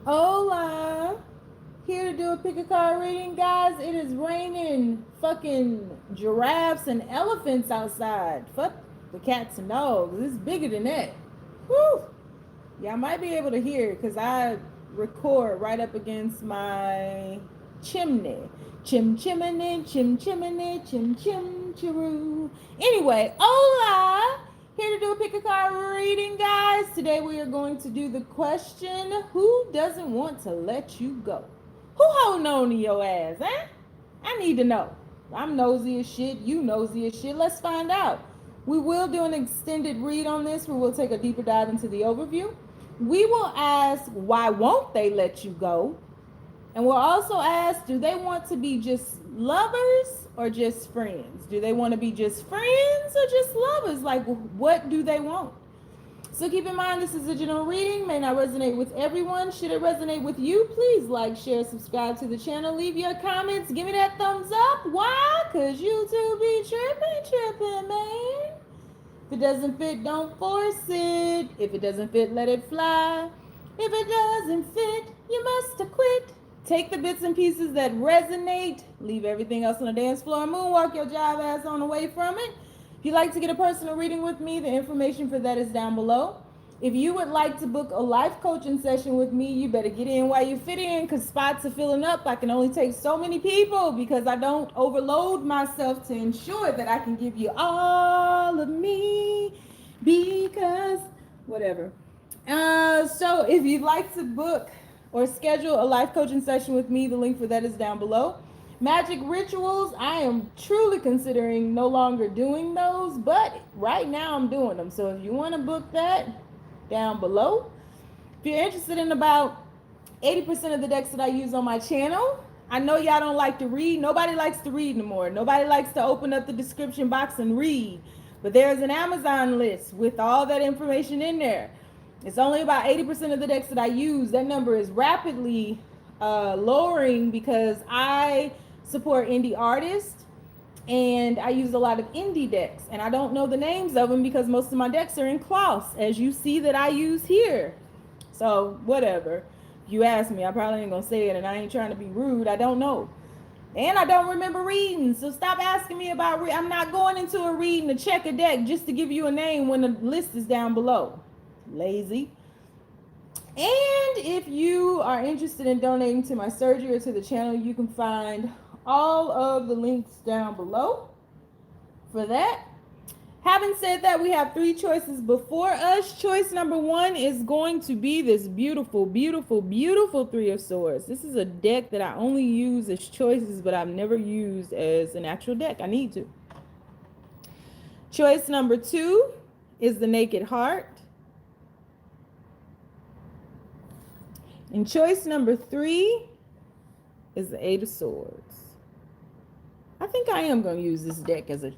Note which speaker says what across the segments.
Speaker 1: Hola. Here to do a pick a card reading, guys. It is raining fucking giraffes and elephants outside. Fuck the cats and dogs. It's bigger than that. Whew. Y'all might be able to hear it because I record right up against my chimney. Chim chimney, chim chimney, chim chim chiroo. Anyway, hola! Here to do a pick a card reading, guys. Today we are going to do the question: who doesn't want to let you go? Who holding on to your ass, eh? I need to know. I'm nosy as shit. You nosy as shit. Let's find out. We will do an extended read on this where we'll take a deeper dive into the overview. We will ask, why won't they let you go? And we'll also ask, do they want to be just lovers or just friends? Do they want to be just friends or just lovers? Like, what do they want? So keep in mind, this is a general reading, may not resonate with everyone. Should it resonate with you, please like, share, subscribe to the channel. Leave your comments. Give me that thumbs up. Why? Because YouTube be tripping, man. If it doesn't fit, don't force it. If it doesn't fit, let it fly. If it doesn't fit, you must quit. Take the bits and pieces that resonate. Leave everything else on the dance floor and moonwalk your jive ass on away from it. If you'd like to get a personal reading with me, the information for that is down below. If you would like to book a life coaching session with me, you better get in while you fit in because spots are filling up. I can only take so many people because I don't overload myself to ensure that I can give you all of me because whatever. So if you'd like to book or schedule a life coaching session with me, the link for that is down below. Magic rituals, I am truly considering no longer doing those, but right now I'm doing them. So if you want to book that, down below. If you're interested in about 80% of the decks that I use on my channel, I know y'all don't like to read. Nobody likes to read anymore. Nobody likes to open up the description box and read. But there's an Amazon list with all that information in there. It's only about 80% of the decks that I use. That number is rapidly lowering because I support indie artists and I use a lot of indie decks, and I don't know the names of them because most of my decks are in cloths, as you see that I use here. So whatever. If you ask me, I probably ain't gonna say it, and I ain't trying to be rude. I don't know, and I don't remember reading. So stop asking me about I'm not going into a reading to check a deck just to give you a name when the list is down below. Lazy. And if you are interested in donating to my surgery or to the channel, you can find all of the links down below for that. Having said that, we have three choices before us. Choice number one is going to be this beautiful, beautiful, beautiful Three of Swords. This is a deck that I only use as choices, but I've never used as an actual deck. I need to. Choice number two is the Naked Heart. And choice number three is the Eight of Swords. I think I am going to use this deck as an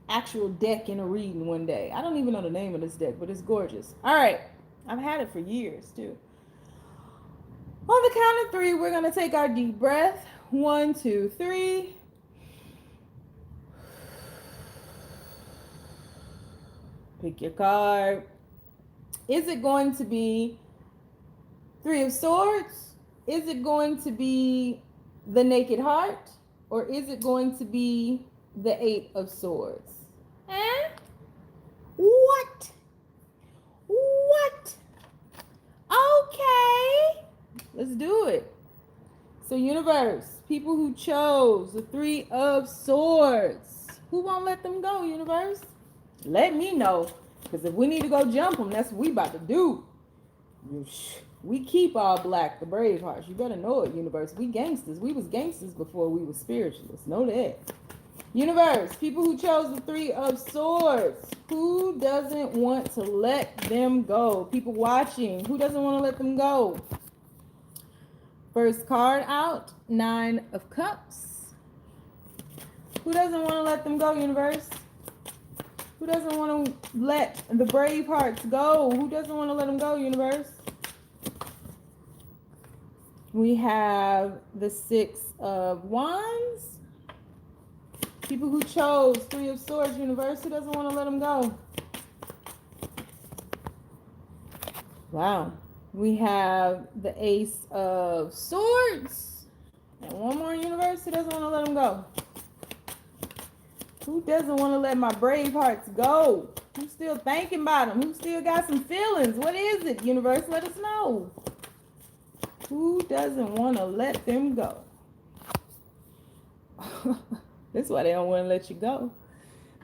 Speaker 1: actual deck in a reading one day. I don't even know the name of this deck, but it's gorgeous. All right. I've had it for years, too. On the count of three, we're going to take our deep breath. 1, 2, 3. Pick your card. Is it going to be Three of Swords? Is it going to be the Naked Heart? Or is it going to be the Eight of Swords? Eh? What? What? Okay. Let's do it. So universe, people who chose the Three of Swords, who won't let them go, universe? Let me know. Because if we need to go jump them, that's what we about to do. We keep all black, the Bravehearts. You better know it, universe. We gangsters. We was gangsters before we were spiritualists. Know that. Universe, people who chose the Three of Swords. Who doesn't want to let them go? People watching, who doesn't want to let them go? First card out, Nine of Cups. Who doesn't want to let them go, universe? Who doesn't want to let the Bravehearts go? Who doesn't want to let them go, universe? We have the Six of Wands. People who chose Three of Swords, universe, who doesn't want to let them go? Wow. We have the Ace of Swords. And one more universe who doesn't want to let them go. Who doesn't want to let my brave hearts go? Who's still thinking about them? Who still got some feelings? What is it, universe? Let us know. Who doesn't want to let them go? That's why they don't want to let you go.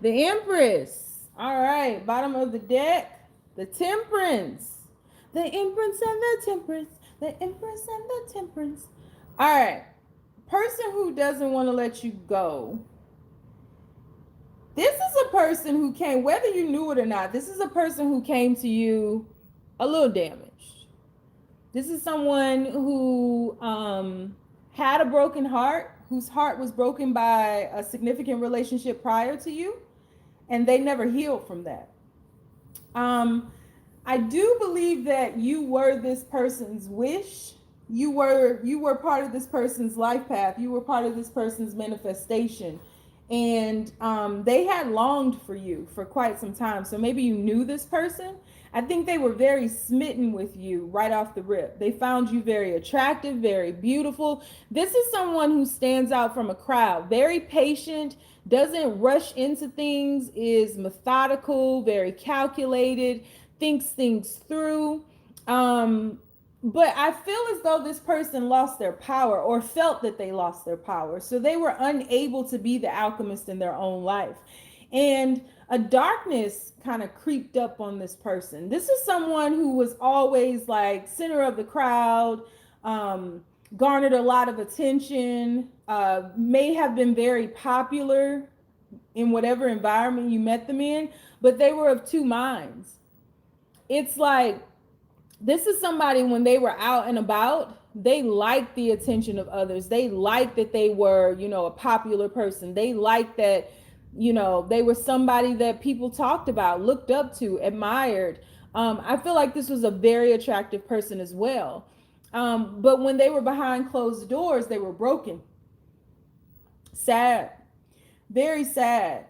Speaker 1: The Empress. All right, bottom of the deck. The Temperance. The Empress and the Temperance. The Empress and the Temperance. All right. Person who doesn't want to let you go. This is a person who came, whether you knew it or not, this is a person who came to you a little damaged. This is someone who had a broken heart, whose heart was broken by a significant relationship prior to you, and they never healed from that. I do believe that you were this person's wish. You were part of this person's life path. You were part of this person's manifestation. And they had longed for you for quite some time. So maybe you knew this person. I think they were very smitten with you right off the rip. They found you very attractive, very beautiful. This is someone who stands out from a crowd, very patient, doesn't rush into things, is methodical, very calculated, thinks things through. But I feel as though this person lost their power or felt that they lost their power. So they were unable to be the alchemist in their own life. And a darkness kind of creeped up on this person. This is someone who was always like center of the crowd, garnered a lot of attention, may have been very popular in whatever environment you met them in, but they were of two minds. It's like, this is somebody when they were out and about, they liked the attention of others. They liked that they were, a popular person. They liked that, they were somebody that people talked about, looked up to, admired. I feel like this was a very attractive person as well. But when they were behind closed doors, they were broken. Sad. Very sad.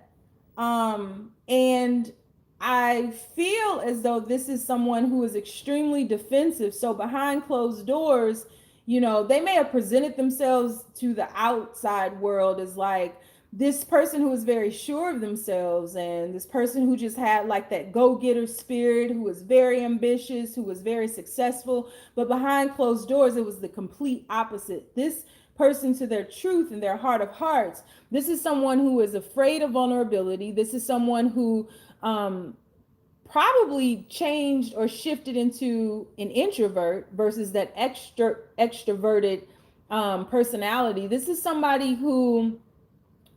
Speaker 1: And I feel as though this is someone who is extremely defensive. So behind closed doors, they may have presented themselves to the outside world as like this person who is very sure of themselves, and this person who just had like that go-getter spirit, who was very ambitious, who was very successful. But behind closed doors, it was the complete opposite. This person, to their truth and their heart of hearts, this is someone who is afraid of vulnerability. This is someone who probably changed or shifted into an introvert versus that extroverted personality. This is somebody who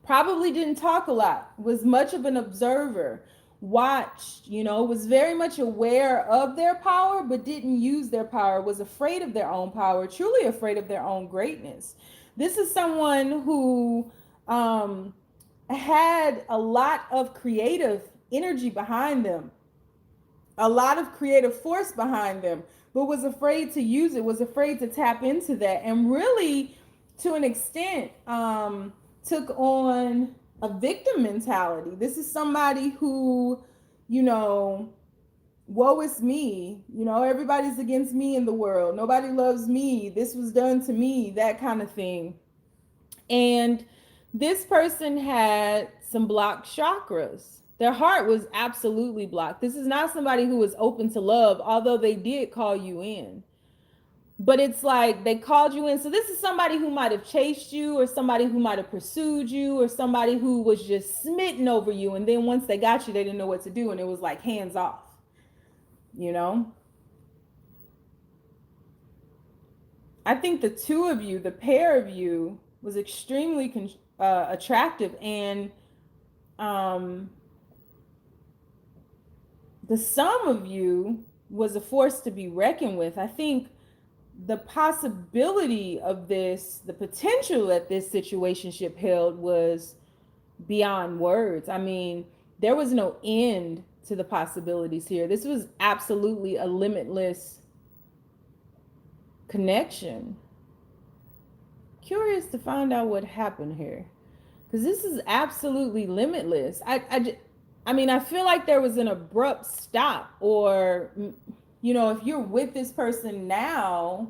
Speaker 1: probably didn't talk a lot, was much of an observer, watched, was very much aware of their power, but didn't use their power, was afraid of their own power, truly afraid of their own greatness. This is someone who had a lot of creative energy behind them, a lot of creative force behind them, but was afraid to use it, was afraid to tap into that, and really, to an extent, took on a victim mentality. This is somebody who, woe is me, everybody's against me in the world, nobody loves me, this was done to me, that kind of thing. And this person had some blocked chakras. Their heart was absolutely blocked. This is not somebody who was open to love, although they did call you in. But it's like they called you in. So this is somebody who might have chased you, or somebody who might have pursued you, or somebody who was just smitten over you. And then once they got you, they didn't know what to do. And it was like hands off, I think the two of you, the pair of you, was extremely attractive. And the sum of you was a force to be reckoned with. I think the possibility of this, the potential that this situationship held was beyond words. I mean, there was no end to the possibilities here. This was absolutely a limitless connection. Curious to find out what happened here, because this is absolutely limitless. I mean, I feel like there was an abrupt stop, or you know, if you're with this person now,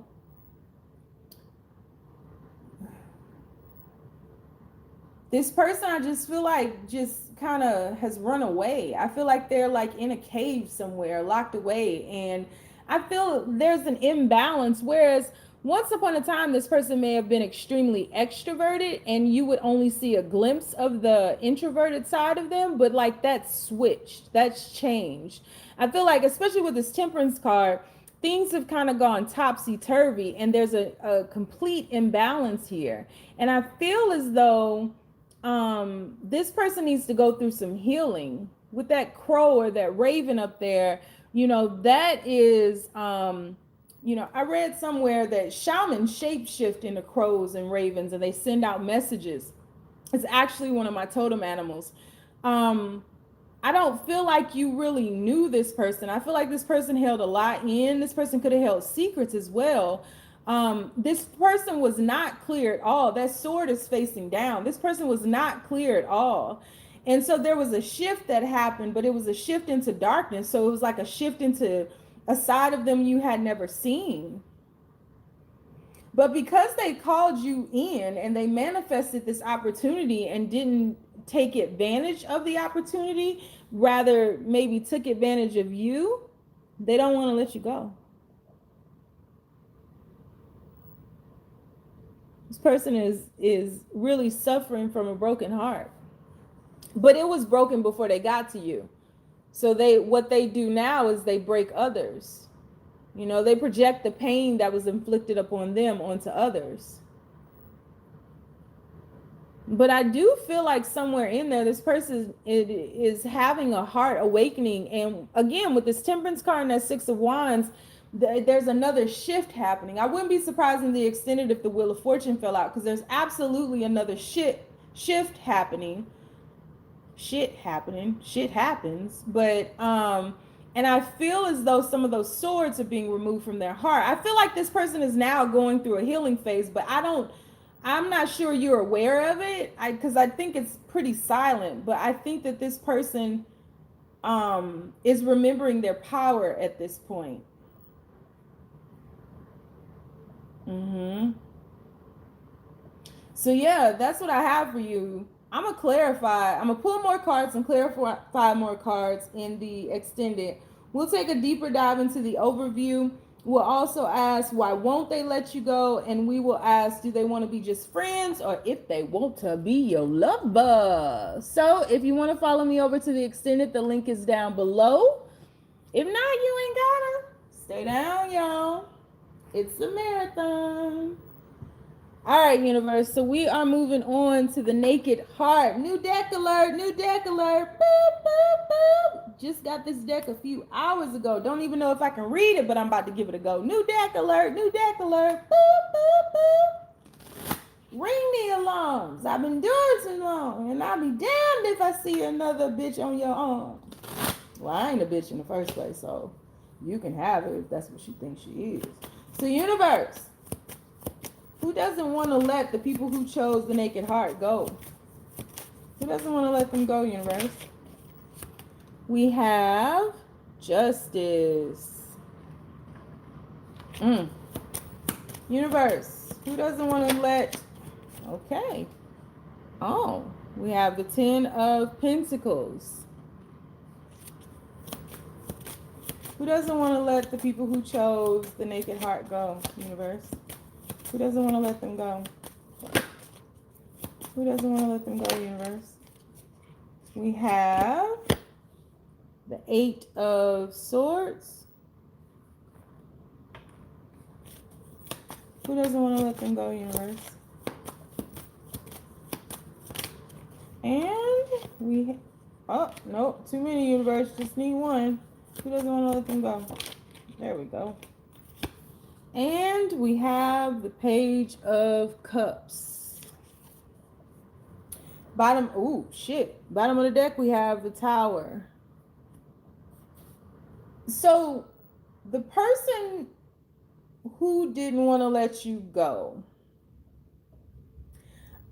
Speaker 1: this person, I just feel like just kind of has run away. I feel like they're like in a cave somewhere, locked away. And I feel there's an imbalance. Whereas once upon a time, this person may have been extremely extroverted and you would only see a glimpse of the introverted side of them. But like that's switched, that's changed. I feel like, especially with this temperance card, things have kind of gone topsy-turvy and there's a complete imbalance here. And I feel as though this person needs to go through some healing with that crow or that raven up there. You know, that is you know, I read somewhere that shamans shapeshift into crows and ravens and they send out messages. It's actually one of my totem animals. I don't feel like you really knew this person. I feel like this person held a lot in. This person could have held secrets as well. This person was not clear at all. That sword is facing down. This person was not clear at all. And so there was a shift that happened, but it was a shift into darkness. So it was like a shift into a side of them you had never seen. But because they called you in and they manifested this opportunity and didn't take advantage of the opportunity, rather maybe took advantage of you, they don't want to let you go. This person is really suffering from a broken heart. But it was broken before they got to you. So what they do now is they break others. You know, they project the pain that was inflicted upon them onto others. But I do feel like somewhere in there, this person is having a heart awakening. And again, with this temperance card and that 6 of Wands, there's another shift happening. I wouldn't be surprised in the extended if the Wheel of Fortune fell out, because there's absolutely another shift happening. Shit happens. But and I feel as though some of those swords are being removed from their heart. I feel like this person is now going through a healing phase, but I'm not sure you're aware of it, because I think it's pretty silent. But I think that this person is remembering their power at this point. So yeah, that's what I have for you. I'm gonna clarify. I'm gonna pull more cards and clarify more cards in the extended. We'll take a deeper dive into the overview. We'll also ask, why won't they let you go? And we will ask, do they want to be just friends or if they want to be your lover? So if you want to follow me over to the extended, the link is down below. If not, you ain't gotta. Stay down, y'all. It's a marathon. All right, universe. So we are moving on to the Naked Heart. New deck alert. New deck alert. Boop, boop, boop. Just got this deck a few hours ago. Don't even know if I can read it, but I'm about to give it a go. New deck alert. New deck alert. Boop, boop, boop. Ring the alarms. I've been doing too long, and I'll be damned if I see another bitch on your arm. Well, I ain't a bitch in the first place, so you can have her if that's what she thinks she is. So, universe. Who doesn't want to let the people who chose the Naked Heart go? Who doesn't want to let them go, universe? We have Justice. Universe. Who doesn't want to let... Okay. Oh, we have the 10 of Pentacles. Who doesn't want to let the people who chose the Naked Heart go, universe? Who doesn't want to let them go? Who doesn't want to let them go, universe? We have the 8 of Swords. Who doesn't want to let them go, universe? And we... Oh, no. Too many, universe. Just need one. Who doesn't want to let them go? There we go. And we have the Page of Cups. Bottom, oh shit. Bottom of the deck, we have the Tower. So the person who didn't want to let you go,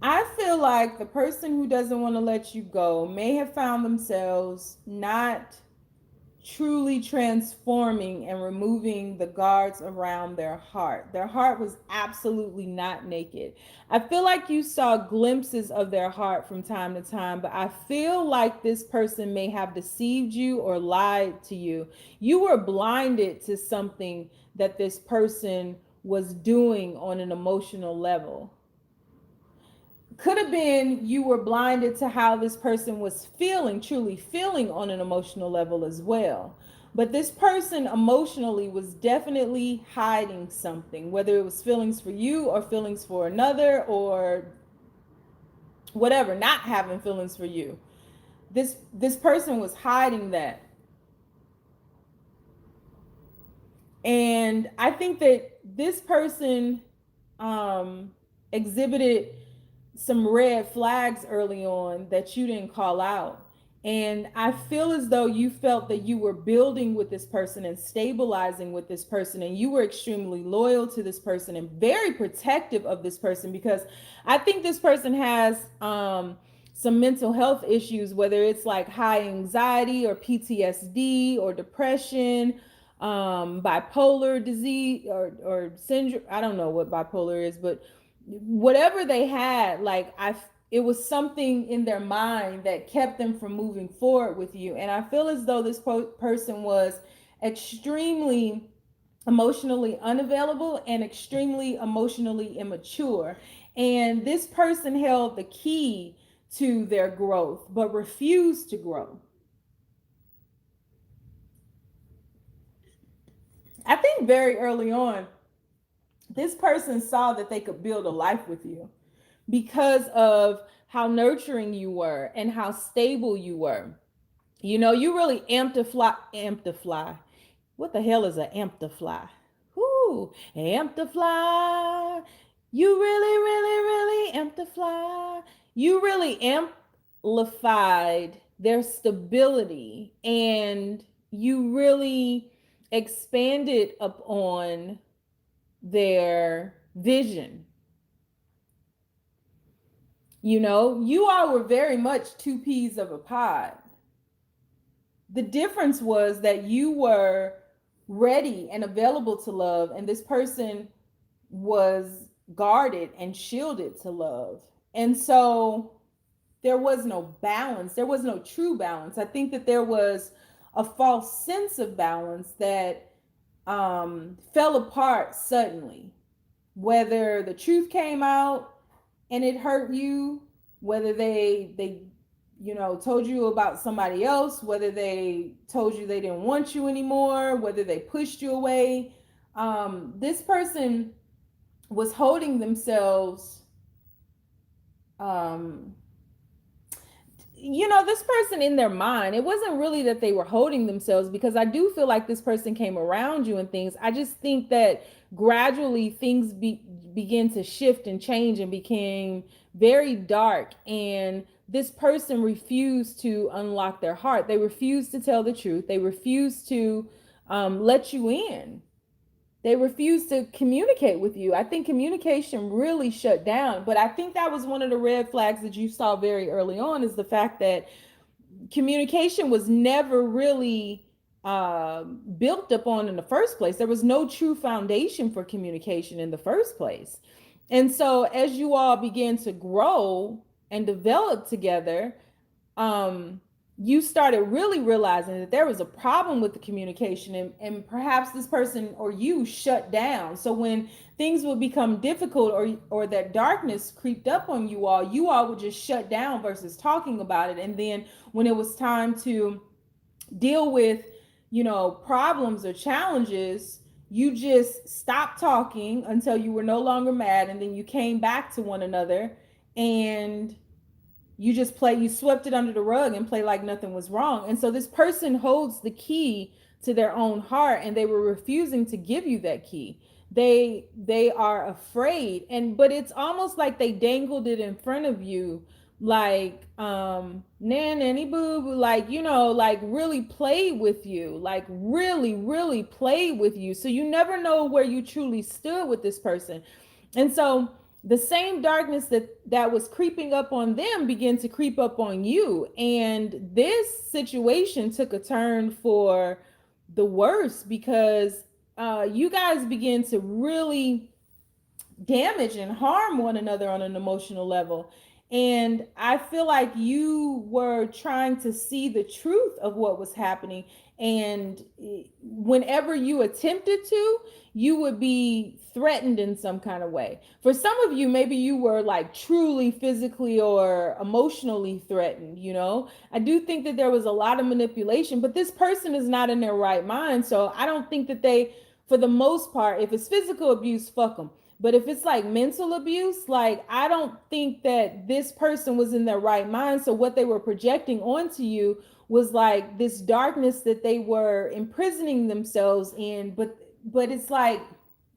Speaker 1: I feel like the person who doesn't want to let you go may have found themselves not truly transforming and removing the guards around their heart. Their heart was absolutely not naked. I feel like you saw glimpses of their heart from time to time, but I feel like this person may have deceived you or lied to you. You were blinded to something that this person was doing on an emotional level. Could have been you were blinded to how this person was feeling, truly feeling on an emotional level as well. But this person emotionally was definitely hiding something, whether it was feelings for you or feelings for another or whatever, not having feelings for you. This person was hiding that. And I think that this person exhibited some red flags early on that you didn't call out. And I feel as though you felt that you were building with this person and stabilizing with this person, and you were extremely loyal to this person and very protective of this person, because I think this person has some mental health issues, whether it's like high anxiety or PTSD or depression, bipolar disease or syndrome. I don't know what bipolar is, but whatever they had, like it was something in their mind that kept them from moving forward with you. And I feel as though this person was extremely emotionally unavailable and extremely emotionally immature. And this person held the key to their growth but refused to grow. I think very early on, this person saw that they could build a life with you because of how nurturing you were and how stable you were. You know, you really amplify. What the hell is an amplify? Whoo, amplify. You really, really, really amplify. You really amplified their stability, and you really expanded upon their vision. You know, you all were very much two peas of a pod. The difference was that you were ready and available to love, and this person was guarded and shielded to love. And so there was no balance. There was no true balance. I think that there was a false sense of balance that fell apart suddenly. Whether the truth came out and it hurt you, whether they told you about somebody else, whether they told you they didn't want you anymore, whether they pushed you away, this person was holding themselves, um this person in their mind, it wasn't really that they were holding themselves, because I do feel like this person came around you and things. I just think that gradually things began to shift and change and became very dark, and this person refused to unlock their heart. They refused to tell the truth. They refused to let you in. They refused to communicate with you. I think communication really shut down. But I think that was one of the red flags that you saw very early on, is the fact that communication was never really built upon in the first place. There was no true foundation for communication in the first place. And so as you all began to grow and develop together, you started really realizing that there was a problem with the communication, and perhaps this person or you shut down. So when things would become difficult, or that darkness creeped up on you all would just shut down versus talking about it. And then when it was time to deal with, problems or challenges, you just stopped talking until you were no longer mad, and then you came back to one another, and you swept it under the rug and play like nothing was wrong. And so this person holds the key to their own heart, and they were refusing to give you that key. They are afraid, but it's almost like they dangled it in front of you, like nanny boo boo, like like really play with you, like really really play with you, so you never know where you truly stood with this person. And so the same darkness that was creeping up on them began to creep up on you. And this situation took a turn for the worse because you guys begin to really damage and harm one another on an emotional level. And I feel like you were trying to see the truth of what was happening. And whenever you attempted to, you would be threatened in some kind of way. For some of you, maybe you were like truly physically or emotionally threatened, you know? I do think that there was a lot of manipulation, but this person is not in their right mind. So I don't think that they, for the most part, if it's physical abuse, fuck them. But if it's like mental abuse, like I don't think that this person was in their right mind. So what they were projecting onto you was like this darkness that they were imprisoning themselves in. But it's like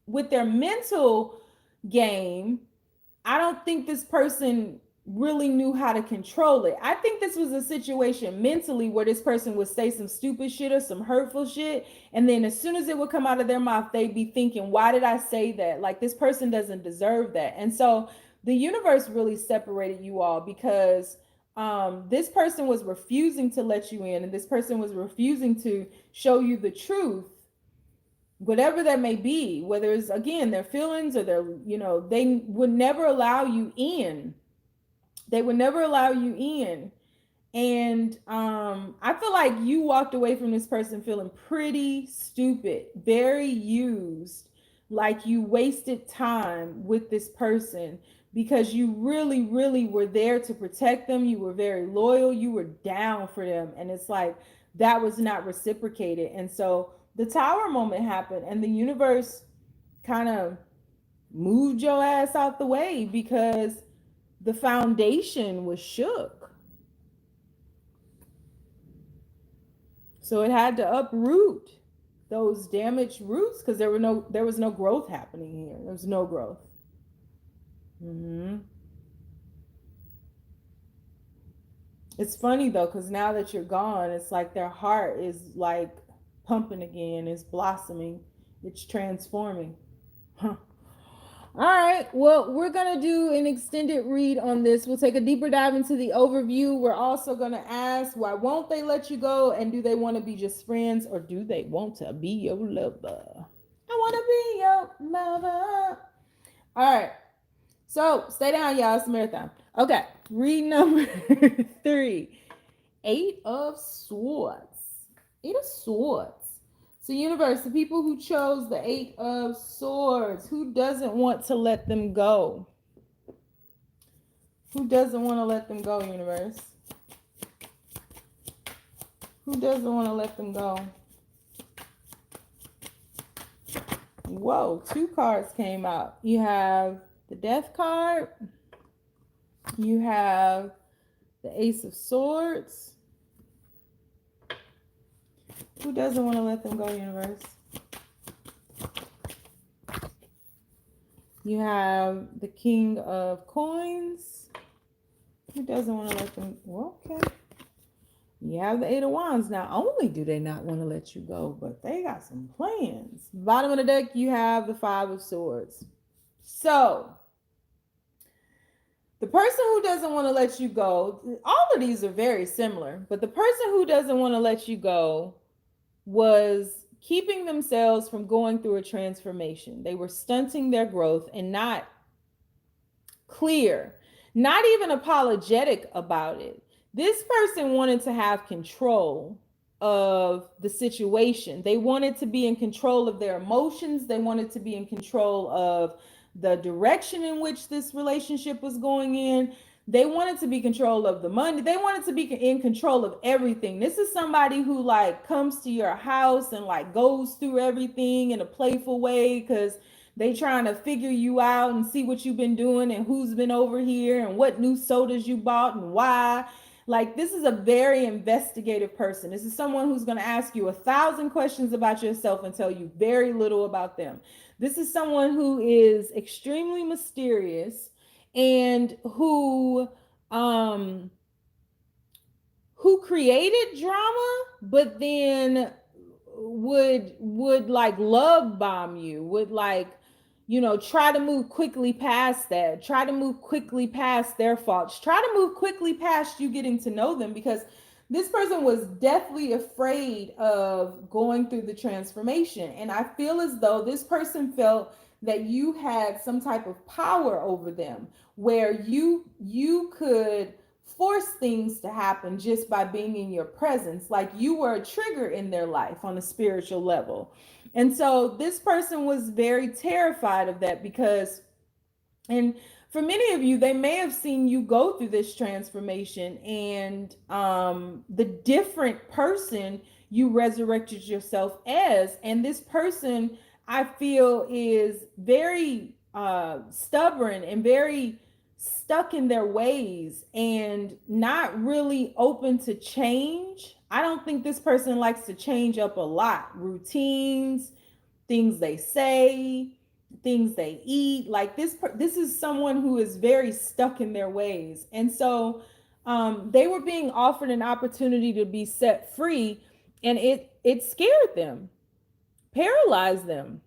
Speaker 1: with their mental game, I don't think this person really knew how to control it. I think this was a situation mentally where this person would say some stupid shit or some hurtful shit. And then as soon as it would come out of their mouth, they'd be thinking, why did I say that? Like this person doesn't deserve that. And so the universe really separated you all because this person was refusing to let you in, and this person was refusing to show you the truth, whatever that may be, whether it's again their feelings or their, you know, they would never allow you in. They would never allow you in. And I feel like you walked away from this person feeling pretty stupid, very used, like you wasted time with this person because you really, really were there to protect them. You were very loyal. You were down for them. And it's like that was not reciprocated. And so the tower moment happened, and the universe kind of moved your ass out the way because the foundation was shook. So it had to uproot those damaged roots because there was no growth happening here. There was no growth. It's funny though, because now that you're gone, it's like their heart is like pumping again, it's blossoming, it's transforming. Huh. All right, well, we're going to do an extended read on this. We'll take a deeper dive into the overview. We're also going to ask, why won't they let you go? And do they want to be just friends, or do they want to be your lover? I want to be your lover. All right, so stay down, y'all. It's a marathon. Okay, read number 3. 8 of Swords. 8 of Swords. So universe, the people who chose the 8 of Swords, who doesn't want to let them go? Who doesn't want to let them go, universe? Who doesn't want to let them go? Whoa, 2 cards came out. You have the Death card. You have the Ace of Swords. Who doesn't want to let them go, universe? You have the King of Coins. Who doesn't want to let them go? Okay. You have the 8 of Wands. Not only do they not want to let you go, but they got some plans. Bottom of the deck, you have the 5 of Swords. So, the person who doesn't want to let you go, all of these are very similar, but the person who doesn't want to let you go was keeping themselves from going through a transformation. They were stunting their growth and not clear, not even apologetic about it. This person wanted to have control of the situation. They wanted to be in control of their emotions. They wanted to be in control of the direction in which this relationship was going in. They wanted to be in control of the money. They wanted to be in control of everything. This is somebody who like comes to your house and like goes through everything in a playful way because they trying to figure you out and see what you've been doing and who's been over here and what new sodas you bought and why. Like, this is a very investigative person. This is someone who's going to ask you 1,000 questions about yourself and tell you very little about them. This is someone who is extremely mysterious and who created drama, but then would like love bomb you, would like, try to move quickly past that. Try to move quickly past their faults. Try to move quickly past you getting to know them, because this person was deathly afraid of going through the transformation. And I feel as though this person felt that you had some type of power over them, where you could force things to happen just by being in your presence, like you were a trigger in their life on a spiritual level. And so this person was very terrified of that, because, and for many of you, they may have seen you go through this transformation, and the different person you resurrected yourself as. And this person, I feel, is very stubborn and very stuck in their ways and not really open to change. I don't think this person likes to change up a lot. Routines, things they say, things they eat. Like this is someone who is very stuck in their ways. And so they were being offered an opportunity to be set free, and it scared them, paralyzed them.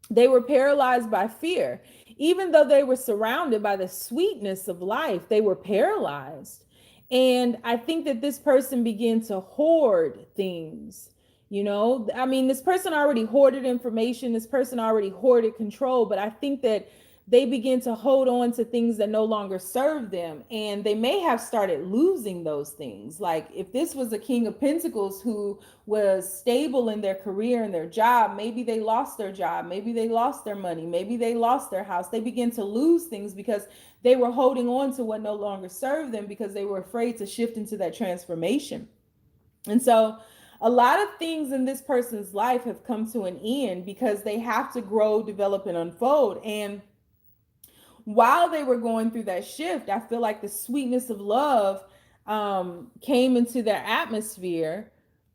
Speaker 1: They were paralyzed by fear. Even though they were surrounded by the sweetness of life, they were paralyzed. And I think that this person began to hoard things. I mean, this person already hoarded information, this person already hoarded control, but I think that they begin to hold on to things that no longer serve them, and they may have started losing those things. Like if this was a King of Pentacles who was stable in their career and their job, maybe they lost their job, maybe they lost their money, maybe they lost their house. They begin to lose things because they were holding on to what no longer served them, because they were afraid to shift into that transformation. And so a lot of things in this person's life have come to an end because they have to grow, develop, and unfold. And while they were going through that shift, I feel like the sweetness of love came into their atmosphere.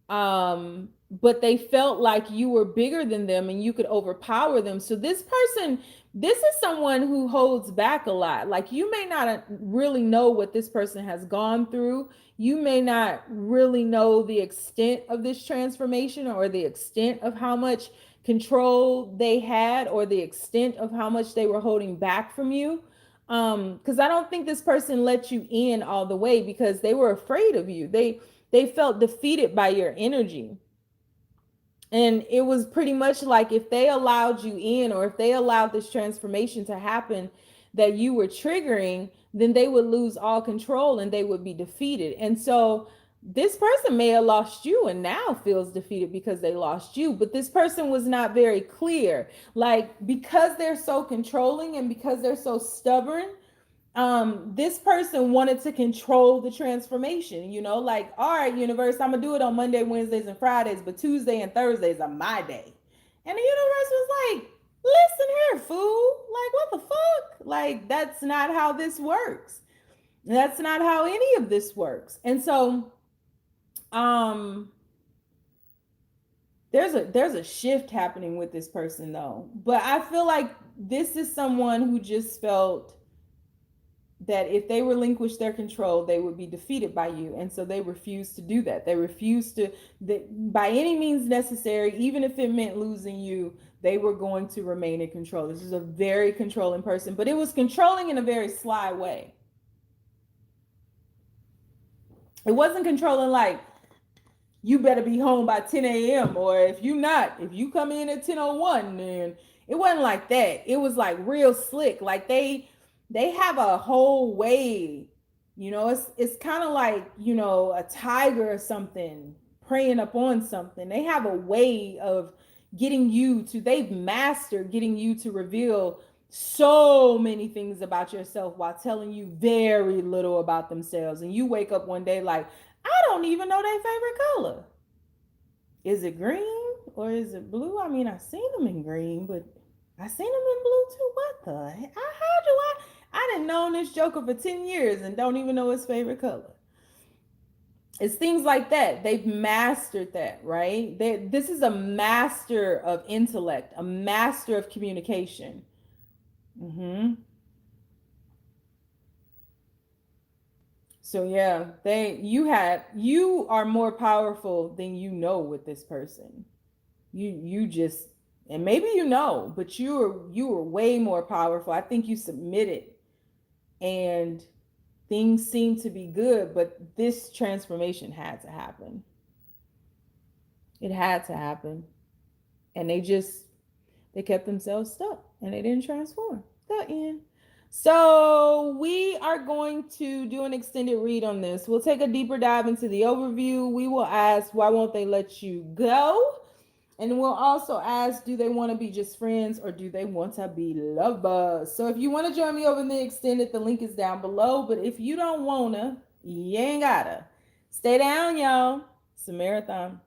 Speaker 1: But they felt like you were bigger than them and you could overpower them. So this person, this is someone who holds back a lot. Like you may not really know what this person has gone through. You may not really know the extent of this transformation, or the extent of how much control they had, or the extent of how much they were holding back from you. Because I don't think this person let you in all the way, because they were afraid of you. They felt defeated by your energy. And it was pretty much like if they allowed you in, or if they allowed this transformation to happen that you were triggering, then they would lose all control and they would be defeated. And so this person may have lost you and now feels defeated because they lost you. But this person was not very clear. Like, because they're so controlling and because they're so stubborn, this person wanted to control the transformation, like, all right, universe, I'm gonna do it on Monday, Wednesdays, and Fridays, but Tuesday and Thursdays are my day. And the universe was like, listen here, fool, like, what the fuck? Like, that's not how this works. That's not how any of this works. And so there's a shift happening with this person though. But I feel like this is someone who just felt that if they relinquished their control, they would be defeated by you. And so they refused to do that. They refused to, by any means necessary, even if it meant losing you, they were going to remain in control. This is a very controlling person, but it was controlling in a very sly way. It wasn't controlling like, you better be home by 10 a.m. or if you come in at 10:01, then it wasn't like that. It was like real slick. Like they have a whole way, it's kind of like, a tiger or something preying upon something. They have a way of they've mastered getting you to reveal so many things about yourself while telling you very little about themselves. And you wake up one day like, I don't even know their favorite color. Is it green or is it blue? I mean, I've seen them in green, but I seen them in blue too. What the heck? How do I didn't know this joker for 10 years and don't even know his favorite color. It's things like that. They've mastered that, right? This is a master of intellect, a master of communication. So yeah, you are more powerful than you know with this person. You just And maybe you know, but you were way more powerful. I think you submitted and things seem to be good, but this transformation had to happen. It had to happen. And they kept themselves stuck and they didn't transform. The end. So we are going to do an extended read on this. We'll take a deeper dive into the overview. We will ask, why won't they let you go? And we'll also ask, do they want to be just friends or do they want to be lovers? So if you want to join me over in the extended, the link is down below. But if you don't want to, you ain't gotta. Stay down, y'all. It's a marathon.